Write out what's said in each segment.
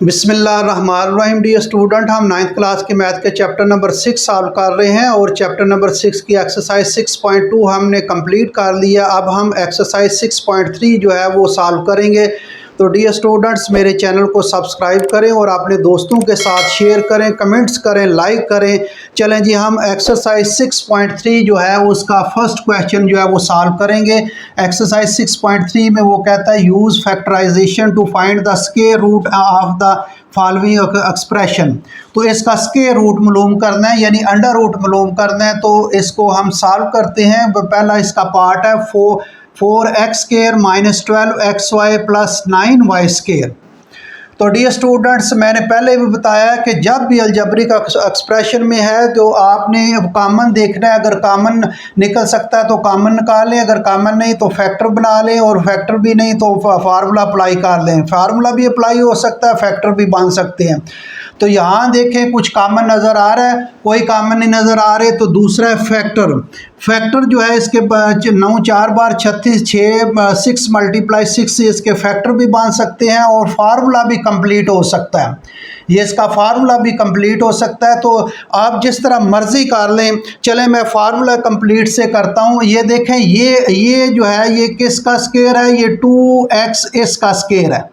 बिस्मिल्लाहिर्रहमानिर्रहीम। Dear student, हम 9th class के मैथ के चैप्टर नंबर 6 सॉल्व कर रहे हैं और चैप्टर नंबर 6 की एक्सरसाइज 6.2 हमने कंप्लीट कर लिया। अब हम एक्सरसाइज 6.3 जो है वो सॉल्व करेंगे। तो डी स्टूडेंट्स, मेरे चैनल को सब्सक्राइब करें और अपने दोस्तों के साथ शेयर करें, कमेंट्स करें, लाइक करें। चलें जी, हम एक्सरसाइज 6.3 जो है उसका फर्स्ट क्वेश्चन जो है वो सॉल्व करेंगे। एक्सरसाइज 6.3 में वो कहता है use factorisation to find the square root of the following expression. तो इसका स्क्वायर रूट मालूम करना है, यानी अंडर रूट मालूम करना है। तो इसको हम सॉल्व करते हैं। पहला इसका पार्ट है 4x² minus 12xy plus 9y square. तो डी स्टूडेंट्स, मैंने पहले भी बताया कि जब भी अलजबरिक एक्सप्रेशन में है तो आपने कॉमन देखना है। अगर कॉमन निकल सकता है तो कॉमन निकाल लें, अगर कॉमन नहीं तो फैक्टर बना लें, और फैक्टर भी नहीं तो फार्मूला अप्लाई कर लें। फार्मूला भी अप्लाई हो सकता है, फैक्टर भी बन सकते हैं। तो यहाँ देखें कुछ कॉमन नज़र आ रहा है, कोई कॉमन नहीं नज़र आ रहे। तो दूसरा है फैक्टर। फैक्टर जो है इसके 9 4 बार 36 6 मल्टीप्लाई 6 से इसके फैक्टर भी बन सकते हैं और फार्मूला भी कंप्लीट हो सकता है। ये इसका फार्मूला भी कंप्लीट हो सकता है। तो आप जिस तरह मर्जी कर लें। चलें मैं फार्मूला कंप्लीट से करता हूँ। ये देखें, ये जो है ये किसका स्क्वायर है? ये 2x इसका स्क्वायर है।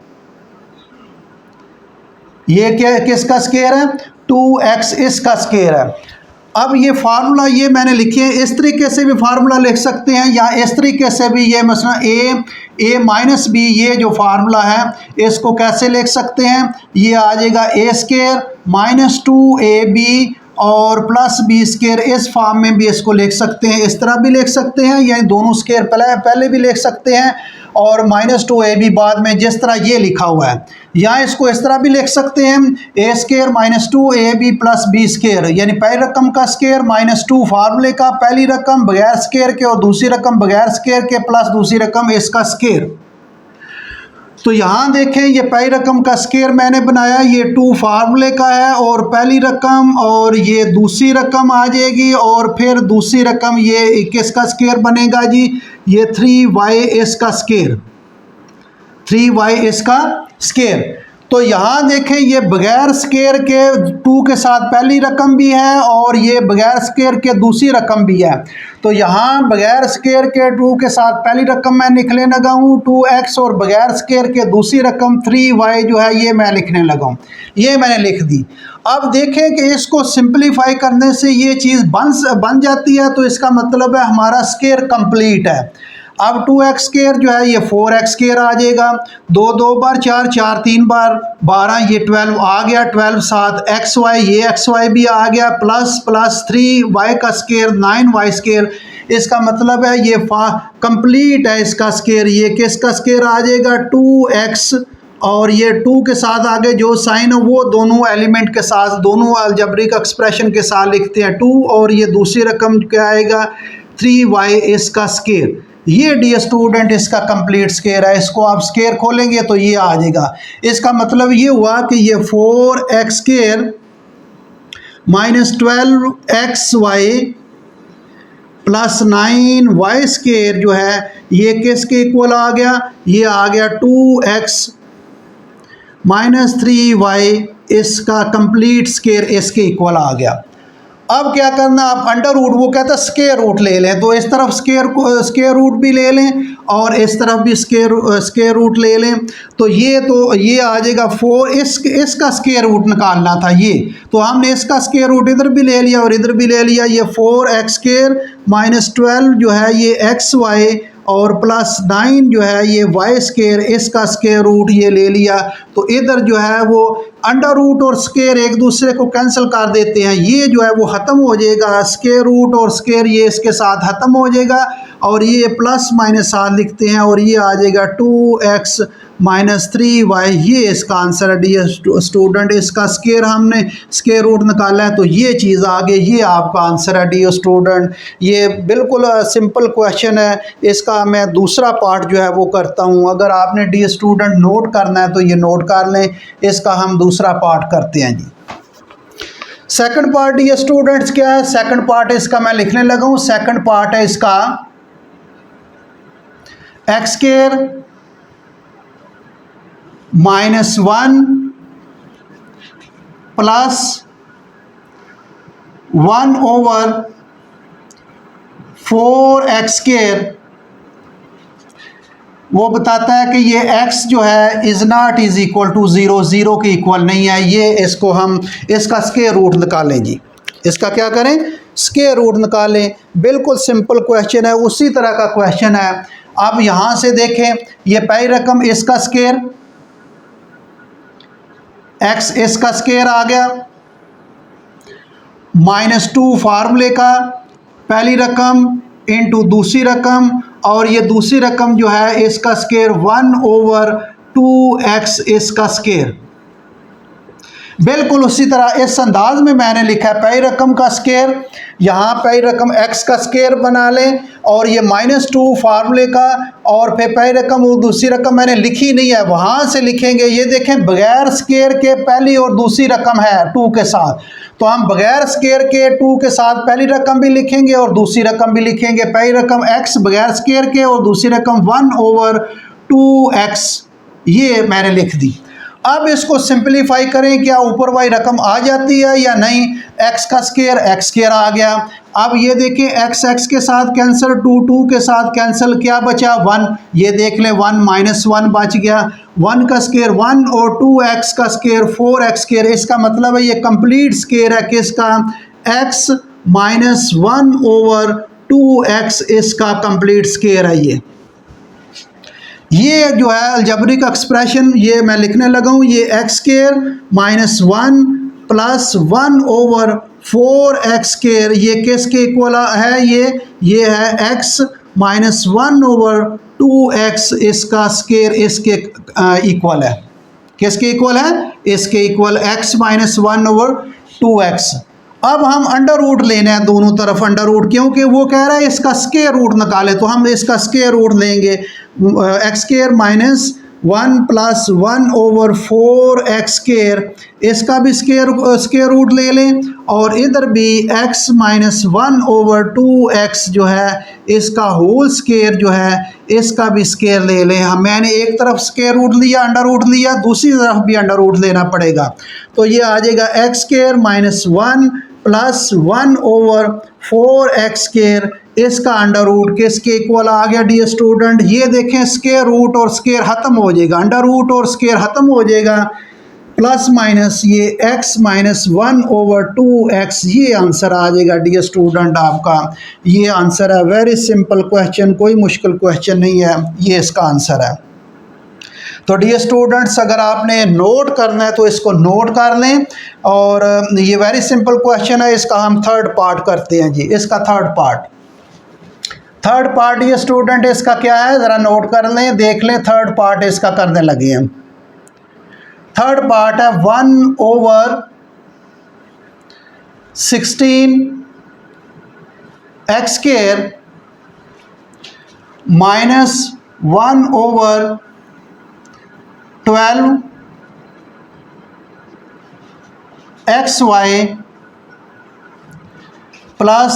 ये क्या किसका स्क्वायर है? 2x इसका स्क्वायर है। अब ये फार्मूला ये मैंने लिखे हैं, इस तरीके से भी फार्मूला लिख सकते हैं या इस तरीके से भी। ये मसलन a माइनस बी, ये जो फार्मूला है इसको कैसे लिख सकते हैं? ये आ जाएगा a² माइनस 2ab और प्लस बी स्क्वायर। इस फॉर्म में भी इसको लिख सकते हैं, इस तरह भी लिख सकते हैं, यानी दोनों स्क्वायर पहले भी लिख सकते हैं और माइनस 2ab बाद में, जिस तरह ये लिखा हुआ है। या इसको इस तरह भी लिख सकते हैं, a² minus 2ab plus B square, यानी पहली रकम का स्क्वायर माइनस 2 फार्मूले का, पहली रकम बगैर स्क्वायर के और दूसरी रकम बगैर स्क्वायर के प्लस दूसरी रकम इसका स्क्वायर। तो यहाँ देखें, ये पहली रकम का स्क्वायर मैंने बनाया, ये 2 फार्मूले का है और पहली रकम, और ये दूसरी रकम आ जाएगी और फिर दूसरी रकम ये किसका स्क्वायर बनेगा जी? ये 3y इसका स्क्वायर, 3y इसका स्क्वायर। तो यहाँ देखें, ये बगैर स्क्वायर के 2 के साथ पहली रकम भी है और ये बगैर स्क्वायर के दूसरी रकम भी है। तो यहाँ बगैर स्क्वायर के 2 के साथ पहली रकम मैं लिखने लगा हूँ 2x, और बगैर स्क्वायर के दूसरी रकम 3y जो है ये मैं लिखने लगा हूँ। ये मैंने लिख दी। अब देखें कि इसको सिंपलीफाई करने से ये चीज़ बन जाती है। तो इसका मतलब है हमारा स्क्वायर कंप्लीट है। अब 2x² जो है ये 4x² आ जाएगा। 2 2 बार 4 4 3 बार 12, ये 12 आ गया। 12 7 xy, ये xy भी आ गया, प्लस 3y का स्क्वायर 9y स्क्वायर। इसका मतलब है ये कंप्लीट है इसका स्क्वायर। ये किसका स्क्वायर आ जाएगा? 2x, और ये 2 के साथ आगे जो साइन है वो दोनों एलिमेंट के साथ, दोनों अलजेब्रिक एक्सप्रेशन के साथ लिखते हैं 2, और ये दूसरी रकम क्या आएगा? 3y इसका स्क्वायर। ये डी स्टूडेंट इसका कंप्लीट स्क्वायर है। इसको आप स्क्वायर खोलेंगे तो ये आ जाएगा। इसका मतलब ये हुआ कि ये 4x² minus 12xy plus 9y square जो है ये किसके इक्वल आ गया? ये आ गया 2x माइनस 3y इसका कंप्लीट स्क्वायर इसके इक्वल आ गया। अब क्या करना, आप अंडर रूट, वो कहता है स्क्वायर रूट ले लें। तो इस तरफ स्क्वायर रूट भी ले लें और इस तरफ भी स्क्वायर रूट ले लें। तो ये आ जाएगा 4। इसका स्क्वायर रूट निकालना था ये, तो हमने इसका स्क्वायर रूट इधर भी ले लिया और इधर भी ले लिया। ये 4x² माइनस 12 जो है ये xy और प्लस 9 जो है ये y स्क्वायर, इसका स्क्वायर रूट ये ले लिया। तो इधर जो है वो अंडर रूट और स्क्वायर एक दूसरे को कैंसिल कर देते हैं। ये जो है वो ख़त्म हो जाएगा, स्क्वायर रूट और स्क्वायर ये इसके साथ ख़त्म हो जाएगा और ये प्लस माइनस साथ लिखते हैं और ये आ जाएगा 2x माइनस 3y। ये इसका आंसर है डी स्टूडेंट। इसका स्क्वायर हमने स्क्वायर रूट निकाला है तो ये चीज़ आ गई। ये आपका आंसर है डी स्टूडेंट। ये बिल्कुल सिंपल क्वेश्चन है। इसका मैं दूसरा पार्ट जो है वो करता हूँ। अगर आपने डी स्टूडेंट नोट करना है तो ये नोट कर लें। इसका हम दूसरा पार्ट करते हैं जी। सेकंड पार्ट ये स्टूडेंट्स क्या है? सेकंड पार्ट इसका मैं लिखने लगा हूँ। सेकंड पार्ट है इसका x² -1 प्लस 1/4x², वो बताता है कि ये x जो है is not is equal to 0, 0 के इक्वल नहीं है। ये इसको हम इसका स्क्वायर रूट निकालें जी, इसका क्या करें, स्क्वायर रूट निकालें। बिल्कुल सिंपल क्वेश्चन है, उसी तरह का क्वेश्चन है। अब यहाँ से देखें, ये पहली रकम इसका स्क्वायर, x इसका स्क्वायर आ गया, -2 फार्मूले का पहली रकम इंटू दूसरी रकम, और ये दूसरी रकम जो है इसका स्क्वायर 1/2x इसका स्क्वायर। बिल्कुल उसी तरह इस अंदाज में मैंने लिखा है, पहली रकम का स्क्वायर, यहाँ पहली रकम x का स्क्वायर बना लें, और ये -2 फार्मूले का, और फिर पहली रकम और दूसरी रकम मैंने लिखी नहीं है, वहाँ से लिखेंगे। ये देखें बगैर स्क्वायर के पहली और दूसरी रकम है 2 के साथ, तो हम बगैर स्क्वायर के 2 के साथ पहली रकम भी लिखेंगे और दूसरी रकम भी लिखेंगे। पहली रकम x बगैर स्क्वायर के और दूसरी रकम 1/2x, ये मैंने लिख दी। अब इसको सिंपलीफाई करें, क्या ऊपर वाली रकम आ जाती है या नहीं, x का स्क्वायर x स्क्वायर आ गया। अब ये देखें x x के साथ कैंसिल, 2 के साथ कैंसिल, क्या बचा 1, ये देख लें 1 -1 बच गया। 1 का स्क्वायर 1 और 2x का स्क्वायर 4x स्क्वायर, इसका मतलब है ये कंप्लीट स्क्वायर है किसका, x -1/2x इसका कंप्लीट स्क्वायर है। ये जो है अलजेब्रिक एक्सप्रेशन ये मैं लिखने लगा हूँ, ये x² -1 प्लस 1/4x², ये किसके इक्वल है, ये है x -1/2x इसका स्क्वायर, इसके इक्वल है। किसके इक्वल है, इसके इक्वल x -1/2x। अब हम अंडर रूट लेना है दोनों तरफ अंडर रूट, क्योंकि वो कह रहा है इसका स्क्वायर रूट निकाले, तो हम इसका स्क्वायर रूट लेंगे। x² -1 प्लस 1/4x², इसका भी स्क्वायर रूट ले लें, और इधर भी x -1/2x जो है इसका होल स्क्वायर जो है इसका भी स्क्वायर ले लें। हम मैंने एक तरफ स्क्वायर रूट लिया, अंडर रूट लिया, दूसरी तरफ भी अंडर रूट लेना पड़ेगा, तो ये आ जाएगा x² -1 प्लस 1/4x², इसका अंडर रूट किसके इक्वल आ गया डियर स्टूडेंट, ये देखें स्क्वायर रूट और स्क्वायर ख़त्म हो जाएगा, अंडर रूट और स्क्वायर ख़त्म हो जाएगा, प्लस माइनस ये x -1/2x, ये आंसर आ जाएगा डियर स्टूडेंट आपका। ये आंसर है, वेरी सिंपल क्वेश्चन, कोई मुश्किल क्वेश्चन नहीं है, ये इसका आंसर है। तो डियर स्टूडेंट्स, अगर आपने नोट करना है तो इसको नोट कर लें, और ये वेरी सिंपल क्वेश्चन है। इसका हम थर्ड पार्ट करते हैं जी, इसका थर्ड पार्ट डियर स्टूडेंट इसका क्या है, ज़रा नोट कर लें, देख लें। थर्ड पार्ट इसका करने लगे हैं। थर्ड पार्ट है 1/16 x² minus 1/12 xy plus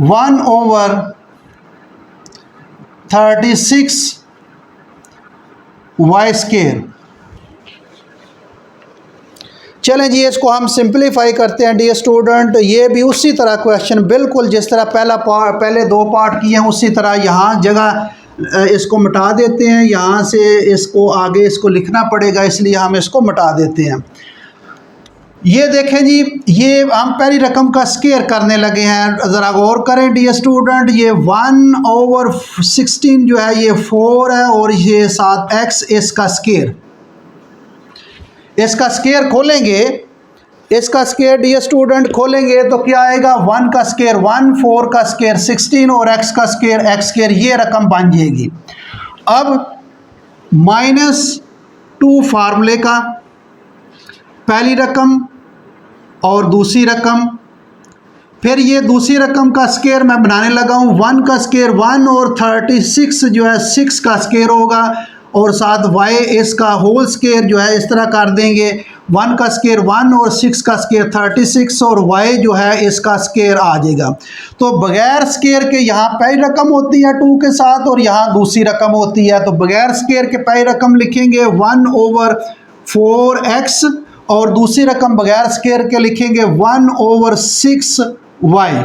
1/36 y²। चलें जी, इसको हम सिंपलीफाई करते हैं डियर स्टूडेंट। ये भी उसी तरह क्वेश्चन, बिल्कुल जिस तरह पहले दो पार्ट किए हैं उसी तरह यहाँ जगह इसको मिटा देते हैं, यहाँ से इसको आगे इसको लिखना पड़ेगा, इसलिए हम इसको मिटा देते हैं। ये देखें जी, ये हम पहली रकम का स्क्वायर करने लगे हैं, ज़रा गौर करें डियर स्टूडेंट। ये 1/16 जो है ये 4 है, और ये 7x इसका स्क्वायर, इसका स्क्वायर खोलेंगे, इसका स्क्वायर डियर स्टूडेंट खोलेंगे तो क्या आएगा, 1 का स्क्वायर 1, 4 का स्क्वायर 16 और x का स्क्वायर x², ये रकम बन जाएगी। अब -2 फार्मूले का पहली रकम और दूसरी रकम, फिर ये दूसरी रकम का स्क्वायर मैं बनाने लगा हूँ। 1 का स्क्वायर 1 और 36 जो है 6 का स्क्वायर होगा, और साथ y इसका होल स्क्वायर जो है इस तरह कर देंगे। 1 का स्क्वायर 1 और 6 का स्क्वायर 36, और y जो है इसका स्क्वायर आ जाएगा। तो बगैर स्क्वायर के यहाँ पहली रकम होती है 2 के साथ, और यहाँ दूसरी रकम होती है, तो बगैर स्क्वायर के पहली रकम लिखेंगे 1/4x, और दूसरी रकम बगैर स्केयर के लिखेंगे 1/6y।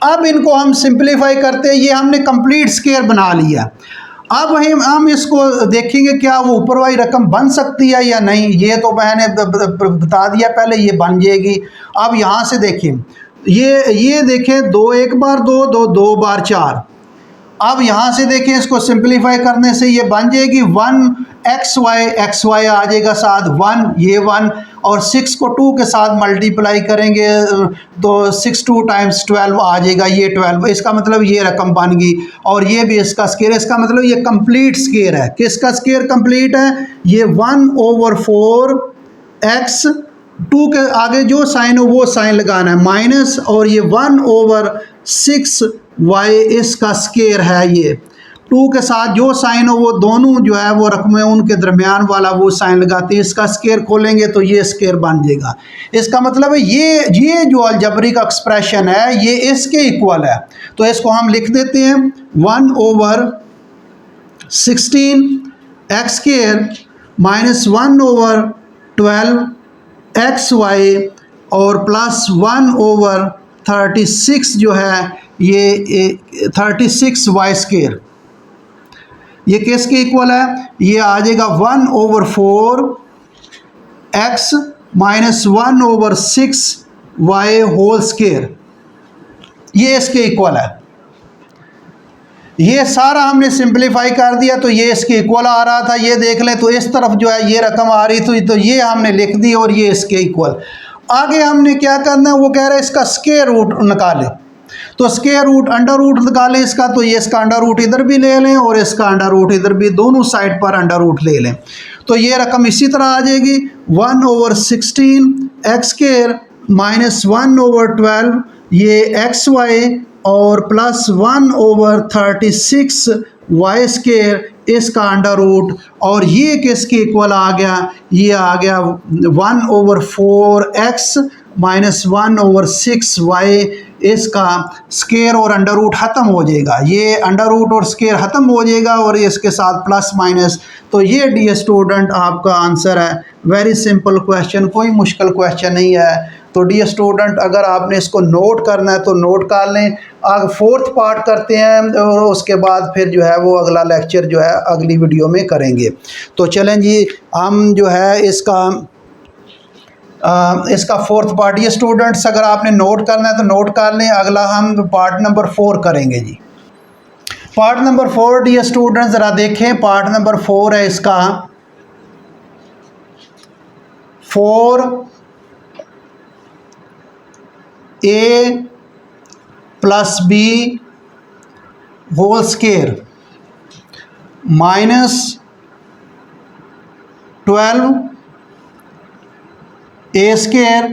अब इनको हम सिंप्लीफाई करते हैं, ये हमने कंप्लीट स्केयर बना लिया। अब हम इसको देखेंगे क्या वो ऊपर वाली रकम बन सकती है या नहीं। ये तो मैंने बता दिया पहले, ये बन जाएगी। अब यहाँ से देखें, ये देखें 2 एक बार 2, 2 2 बार 4। अब यहाँ से देखें, इसको सिंप्लीफाई करने से ये बन जाएगी 1xy आ जाएगा साथ 1, ये 1 और 6 को 2 के साथ मल्टीप्लाई करेंगे तो 6 2 टाइम्स 12 आ जाएगा, ये 12। इसका मतलब ये रकम बन गई और ये भी इसका स्केयर। इसका मतलब ये कंप्लीट स्केयर है। किसका स्केयर कंप्लीट है? ये 1/4x, 2 के आगे जो साइन हो वो साइन लगाना है माइनस, और ये 1/6y इसका स्केयर है। ये 2 के साथ जो साइन हो वो दोनों जो है वो रकमें उनके दरमियान वाला वो साइन लगाते हैं। इसका स्केयर खोलेंगे तो ये स्केयर बन जाएगा। इसका मतलब है ये जो अलजबरिक एक्सप्रेशन है ये इसके इक्वल है। तो इसको हम लिख देते हैं 1/16 x स्केयर माइनस 1/12xy और प्लस 1/36 जो है ये 36y स्केयर। ये किसके इक्वल है? ये आ जाएगा 1/4x minus 1/6y whole square. ये इसके इक्वल है। ये सारा हमने सिंप्लीफाई कर दिया तो ये इसके इक्वल आ रहा था। ये देख लें तो इस तरफ जो है ये रकम आ रही थी, तो ये हमने लिख दी और ये इसके इक्वल। आगे हमने क्या करना है, वो कह रहा है इसका स्क्वायर रूट निकालें। तो स्क्वायर रूट अंडर रूट निकालें इसका, तो ये इसका अंडर रूट इधर भी ले लें और इसका अंडर रूट इधर भी, दोनों साइड पर अंडर रूट ले लें। तो ये रकम इसी तरह आ जाएगी 1/16 x स्क्वायर माइनस 1/12 ये xy और प्लस 1/36 y स्क्वायर इसका अंडर रूट, और ये किसके इक्वल आ गया? ये आ गया 1/4x माइनस 1/6y इसका स्केयर और अंडर रूट ख़त्म हो जाएगा। ये अंडर रूट और स्केयर ख़त्म हो जाएगा और इसके साथ प्लस माइनस। तो ये डियर स्टूडेंट आपका आंसर है। वेरी सिंपल क्वेश्चन, कोई मुश्किल क्वेश्चन नहीं है। तो डियर स्टूडेंट अगर आपने इसको नोट करना है तो नोट कर लें। आगे 4th पार्ट करते हैं और उसके बाद फिर जो है वो अगला लेक्चर जो है अगली वीडियो में करेंगे। तो चलें जी, हम जो है इसका 4th पार्ट, ये स्टूडेंट्स अगर आपने नोट करना है तो नोट कर लें। अगला हम पार्ट नंबर 4 करेंगे जी। पार्ट नंबर 4 डियर स्टूडेंट्स ज़रा देखें, पार्ट नंबर 4 है इसका 4a plus b whole square minus 12a square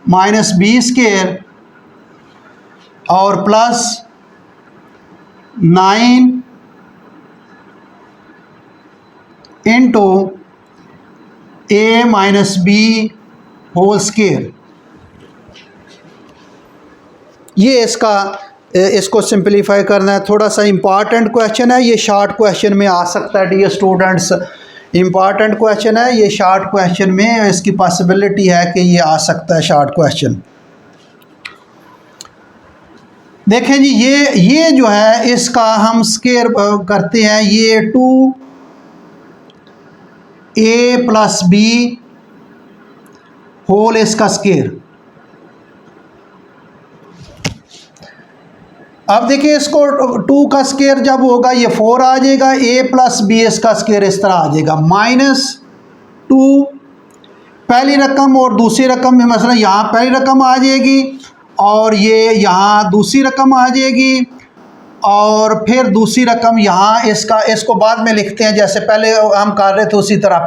minus b square और plus 9 into a minus b whole square. ये इसको सिंप्लीफाई करना है। थोड़ा सा इम्पॉर्टेंट क्वेश्चन है, ये शॉर्ट क्वेश्चन में आ सकता है डियर स्टूडेंट्स। इम्पॉर्टेंट क्वेश्चन है ये, शॉर्ट क्वेश्चन में इसकी पॉसिबिलिटी है कि ये आ सकता है शॉर्ट क्वेश्चन। देखें जी, ये जो है इसका हम स्क्वायर करते हैं। ये 2a प्लस b होल इसका स्क्वायर। अब देखिए इसको 2 का स्क्वायर जब होगा ये 4 आ जाएगा, a प्लस b इसका स्क्वायर इस तरह आ जाएगा माइनस 2 पहली रकम और दूसरी रकम में, मसलन यहाँ पहली रकम आ जाएगी और ये यहाँ दूसरी रकम आ जाएगी और फिर दूसरी रकम यहाँ, इसको बाद में लिखते हैं जैसे पहले हम कर रहे थे उसी तरह,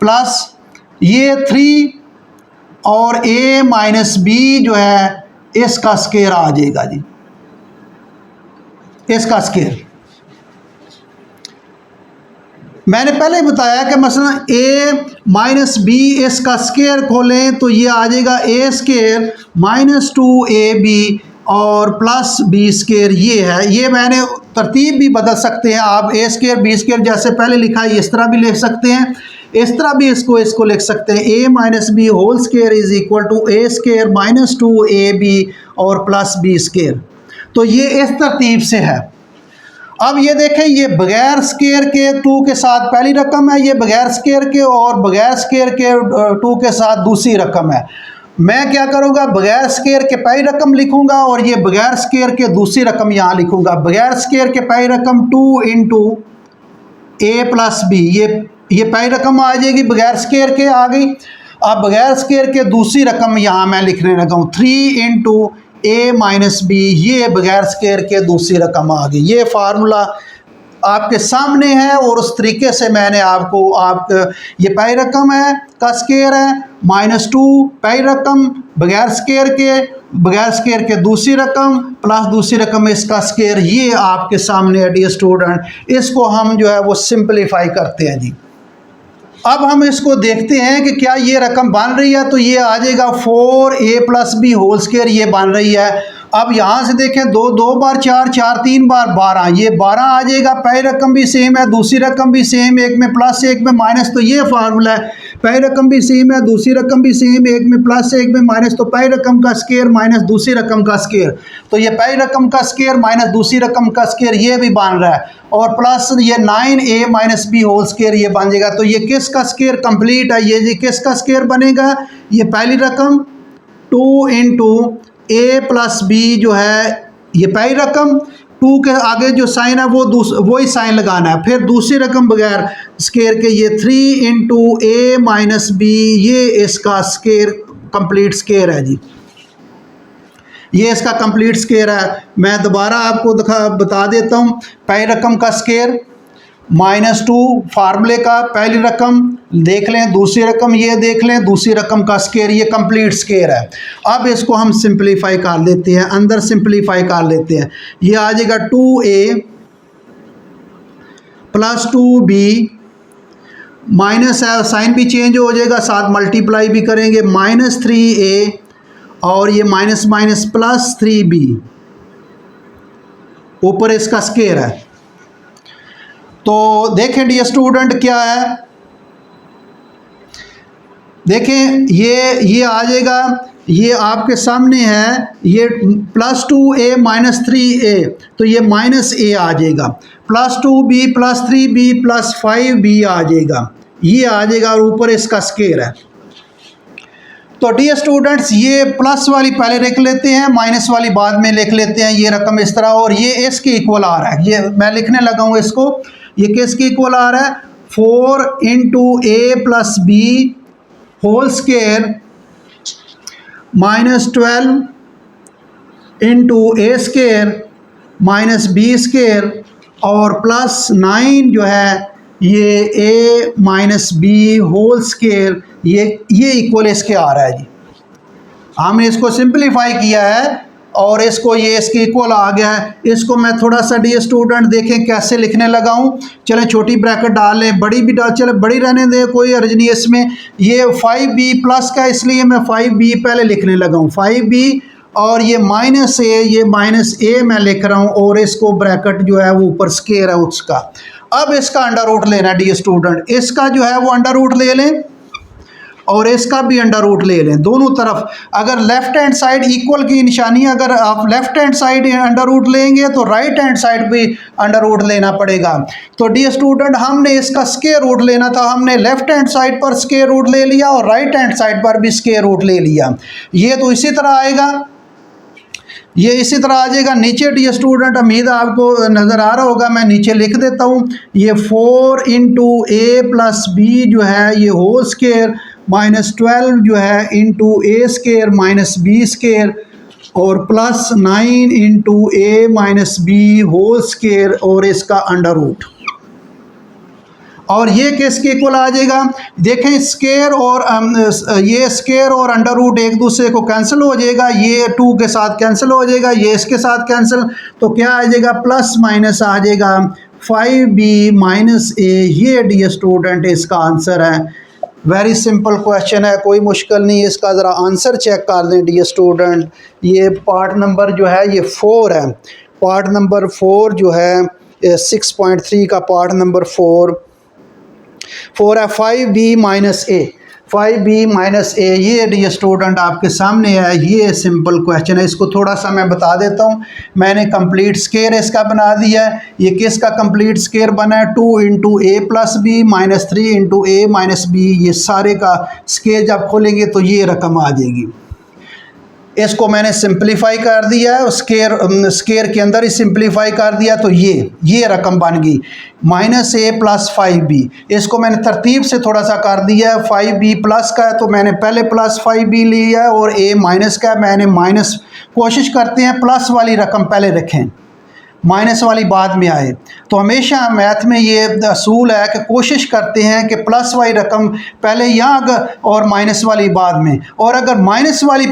प्लस ये 3 और a माइनस b जो है इसका स्क्वायर आ जाएगा जी, इसका स्क्वायर। मैंने पहले बताया कि मसलन a माइनस b इसका स्क्वायर खोलें तो ये आ जाएगा a स्क्वायर माइनस 2ab और प्लस b स्क्वायर। ये है, ये मैंने तरतीब भी बदल सकते हैं आप, a स्क्वायर b स्क्वायर जैसे पहले लिखा है इस तरह भी लिख सकते हैं। इस तरह भी इसको लिख सकते हैं a minus B whole square is equal to a square minus 2ab और प्लस b स्केयर। तो ये इस तरतीब से है। अब ये देखें, ये बगैर स्केयर के 2 के साथ पहली रकम है, ये बगैर स्केयर के और बगैर स्केयर के 2 के साथ दूसरी रकम है। मैं क्या करूँगा, बगैर स्केयर के पहली रकम लिखूँगा और ये बगैर स्केयर के दूसरी रकम यहाँ लिखूँगा। बगैर स्केयर के पहली रकम 2 इंटू ए प्लस बी, ये पहली रकम आ जाएगी, बगैर स्केयर के आ गई। अब बगैर स्केयर के दूसरी रकम यहाँ मैं लिखने लगा हूँ 3 इंटू ए माइनस बी, ये बगैर स्केयर के दूसरी रकम आ गई। ये फार्मूला आपके सामने है और उस तरीके से मैंने आपको ये पहली रकम है का स्केयर है -2 पहली रकम बगैर स्केयर के दूसरी रकम प्लस दूसरी रकम इसका स्केयर, ये आपके सामने है डियर स्टूडेंट। इसको हम जो है वो सिंपलीफाई करते हैं जी। अब हम इसको देखते हैं कि क्या ये रकम बन रही है। तो ये आ जाएगा 4a plus B whole square, ये बन रही है। अब यहाँ से देखें 2 बार 4, 4 3 बार 12, ये 12 आ जाएगा। पहली रकम भी सेम है, दूसरी रकम भी सेम, एक में प्लस एक में माइनस, तो ये फार्मूला है। पहली रकम भी सेम है, दूसरी रकम भी सेम, एक में प्लस एक में माइनस, तो पहली रकम का स्केयर माइनस दूसरी रकम का स्केयर। तो ये पहली रकम का स्केयर माइनस दूसरी रकम का स्केयर, ये भी बन रहा है। और प्लस ये 9a minus B whole square, ये बन जाएगा। तो ये किसका स्केयर कंप्लीट है, ये किसका स्केयर बनेगा, ये पहली रकम 2 इंटू ए प्लस बी जो है, ये पहली रकम 2 के आगे जो साइन है वही साइन लगाना है। फिर दूसरी रकम बगैर स्केयर के ये 3 इंटू ए माइनस बी, ये इसका स्केयर कंप्लीट स्केयर है जी, ये इसका कंप्लीट स्केयर है। मैं दोबारा आपको बता देता हूँ। पहली रकम का स्केयर -2 फार्मूले का, पहली रकम देख लें, दूसरी रकम ये देख लें, दूसरी रकम का स्केयर, ये कंप्लीट स्केयर है। अब इसको हम सिंपलीफाई कर लेते हैं, अंदर सिंपलीफाई कर लेते हैं। ये आ जाएगा 2a प्लस 2b माइनस है, साइन भी चेंज हो जाएगा, साथ मल्टीप्लाई भी करेंगे, -3a और ये माइनस माइनस प्लस 3b, ऊपर इसका स्केयर है। तो देखें डियर स्टूडेंट क्या है, देखें ये आ जाएगा, ये आपके सामने है, ये +2a माइनस 3a, तो ये -a आ जाएगा, +2b plus 3b plus 5b आ जाएगा, ये आ जाएगा और ऊपर इसका स्केयर है। तो डियर स्टूडेंट्स, ये प्लस वाली पहले लिख लेते हैं, माइनस वाली बाद में लिख लेते हैं। ये रकम इस तरह, और ये इसके इक्वल आ रहा है, ये मैं लिखने लगा हूँ इसको, ये किसके इक्वल आ रहा है, 4 into A plus B whole square -12 into A square minus B square और प्लस 9 जो है ये a minus B whole square, ये इक्वल इसके आ रहा है जी। हमने इसको सिंपलीफाई किया है और इसको ये इसके इक्वल आ गया है। इसको मैं थोड़ा सा डियर स्टूडेंट देखें कैसे लिखने लगा हूँ। चलें छोटी ब्रैकेट डाल लें, बड़ी भी डाल, चले बड़ी रहने दें, कोई अर्ज नहीं इसमें। ये 5b प्लस का, इसलिए मैं 5b पहले लिखने लगा हूँ, 5b, और ये -a, ये -a मैं लिख रहा हूँ, और इसको ब्रैकेट जो है वो ऊपर स्केयर है उसका। अब इसका अंडर रूट लेना है डियर स्टूडेंट, इसका जो है वो अंडर रूट ले लें और इसका भी अंडर रूट ले लें, दोनों तरफ। अगर लेफ्ट हैंड साइड इक्वल की निशानी, अगर आप left hand side under root लेंगे तो राइट हैंड साइड भी अंडर रूट लेना पड़ेगा। तो डियर स्टूडेंट, हमने इसका स्क्वायर रूट लेना था, हमने लेफ्ट हैंड साइड पर स्क्वायर रूट ले लिया और राइट हैंड साइड पर भी स्क्वायर रूट ले लिया। ये तो इसी तरह आएगा, ये इसी तरह आ जाएगा। नीचे डियर स्टूडेंट, उम्मीद आपको नज़र आ रहा होगा, मैं नीचे लिख देता हूँ। ये 4 इंटू ए प्लस बी जो है ये होल स्केयर -12 जो है into A square minus B square और प्लस 9 इंटू ए माइनस बी होल स्केयर और इसका अंडर रूट। और ये किसके इक्वल आ जाएगा, देखें स्केयर और ये स्केयर और अंडर रूट एक दूसरे को कैंसिल हो जाएगा, ये 2 के साथ कैंसिल हो जाएगा, ये इसके साथ कैंसिल, तो क्या आ जाएगा, प्लस माइनस आ जाएगा 5b माइनस a। ये डियर स्टूडेंट इसका आंसर है। वेरी सिंपल क्वेश्चन है, कोई मुश्किल नहीं है। इसका ज़रा आंसर चेक कर लें डियर स्टूडेंट। ये पार्ट नंबर जो है ये 4 है, पार्ट नंबर 4 जो है 6.3 का पार्ट नंबर 4। 4 है 5b माइनस ए, 5b माइनस ए, ये डियर स्टूडेंट आपके सामने है। ये सिंपल क्वेश्चन है, इसको थोड़ा सा मैं बता देता हूँ। मैंने कंप्लीट स्केयर इसका बना दिया है। ये किसका कंप्लीट स्केयर बना है, 2 into A plus B minus 3 into A minus B. ये सारे का स्केयर जब खोलेंगे तो ये रकम आ जाएगी। इसको मैंने सिंप्लीफाई कर दिया है, स्केयर के अंदर ही सिंप्लीफाई कर दिया, तो ये रकम बन गई माइनस ए प्लस 5b। इसको मैंने तरतीब से थोड़ा सा कर दिया है। 5b प्लस का है तो मैंने पहले प्लस 5b लिया है, और a माइनस का है मैंने माइनस। कोशिश करते हैं प्लस वाली रकम पहले रखें, माइनस वाली बाद में आए। तो हमेशा मैथ में ये असूल है कि कोशिश करते हैं कि प्लस वाली रकम पहले यहाँ और माइनस वाली बाद में। और अगर माइनस वाली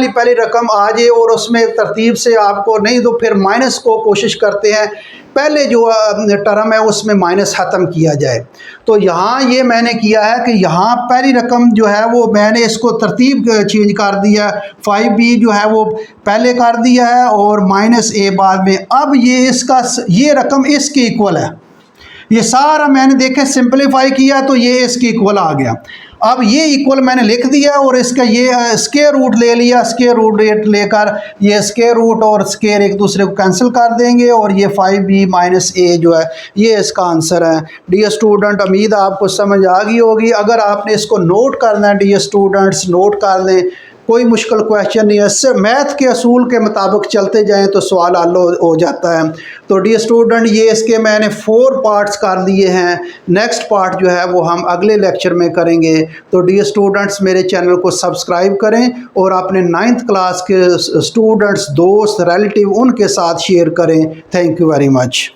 पहले रकम आ जाए और उसमें तरतीब से आपको नहीं, तो फिर माइनस को कोशिश करते हैं पहले जो टर्म है उसमें माइनस ख़त्म किया जाए। तो यहाँ ये मैंने किया है कि यहाँ पहली रकम जो है वो मैंने इसको तरतीब चेंज कर दिया, 5b जो है वो पहले कर दिया है और माइनस a बाद में। अब ये रकम इसके इक्वल है। ये सारा मैंने देखे सिंपलीफाई किया तो ये इसके इक्वल आ गया। अब ये इक्वल मैंने लिख दिया और इसका ये स्क्वायर रूट ले लिया। स्क्वायर रूट लेकर ये स्क्वायर रूट और स्क्वायर एक दूसरे को कैंसिल कर देंगे, और ये 5b माइनस a जो है ये इसका आंसर है। डियर स्टूडेंट, उम्मीद आपको समझ आ गई होगी। अगर आपने इसको नोट करना है डियर स्टूडेंट्स, नोट कर लें, कोई मुश्किल क्वेश्चन नहीं है। इससे मैथ के असूल के मुताबिक चलते जाएं तो सवाल हल हो जाता है। तो डियर स्टूडेंट, ये इसके मैंने 4 पार्ट्स कर दिए हैं। नेक्स्ट पार्ट जो है वो हम अगले लेक्चर में करेंगे। तो डियर स्टूडेंट्स, मेरे चैनल को सब्सक्राइब करें और अपने 9th क्लास के स्टूडेंट्स, दोस्त, रिलेटिव उनके साथ शेयर करें। Thank you very much.